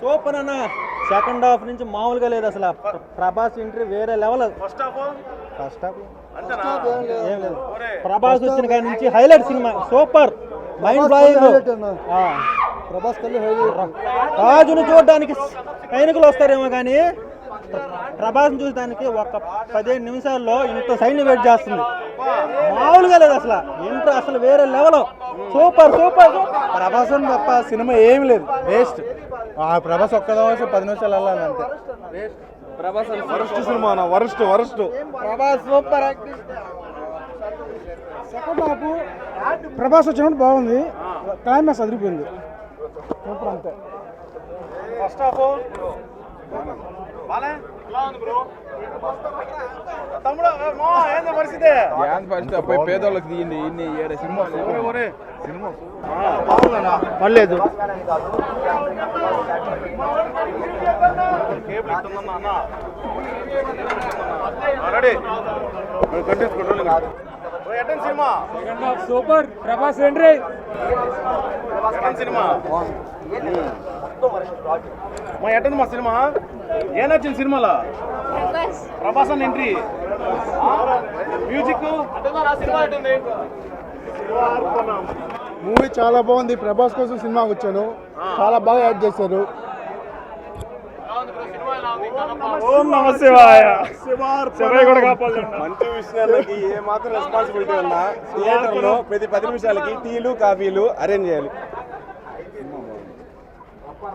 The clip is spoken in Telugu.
సూపర్ అన్న. సెకండ్ హాఫ్ నుంచి మామూలుగా లేదు అసలు. ప్రభాస్ ఎంట్రీ వేరే లెవెల్. ఫస్ట్ హాఫ్ ఏం లేదు. ప్రభాస్ వచ్చిన కాడి నుంచి highlight cinema. Super mind blowing. రాజును చూడడానికి సైనికులు వస్తారేమో కానీ ప్రభాస్ని చూడడానికి ఒక 15 నిమిషాల్లో ఇంత సైన్యం వెయిట్ చేస్తుంది. మామూలుగా లేదు అసలు. ఇంత అసలు వేరే లెవెల్. Super super. ప్రభాస్ తప్ప సినిమా ఏమి లేదు, వేస్ట్. ప్రభాస్ ఒక్క 10 నిమిషాలు వెళ్ళాలి అంతే. Prabhas worst cinema, worst worst. Prabhas super. Second half Prabhas వచ్చినప్పుడు బాగుంది, క్లైమాక్స్ అదిరిపోయింది. సూపర్ అంతే. ఫస్ట్ హాఫ్ పేదోళ్ళకి తీయండి ఇన్ని సినిమా పర్లేదు. సూపర్. ప్రభాస్ ఎంట్రీ సినిమా మా ఎట్టంది మా సినిమా. ఏం నచ్చింది సినిమాలో? ప్రభాస్ అన్న ఎంట్రీ, మ్యూజిక్. మూవీ చాలా బాగుంది. ప్రభాస్ కోసం సినిమాకి వచ్చాను, చాలా బాగా యాడ్ చేశారు. ఓం నమ శివాయ. మంచి విషయాలకి ఏ మాత్రం రెస్పాన్సిబిలిటీ ఉన్నా థియేటర్లో ప్రతి 10 నిమిషాలకి టీలు కాఫీలు అరేంజ్ చేయాలి.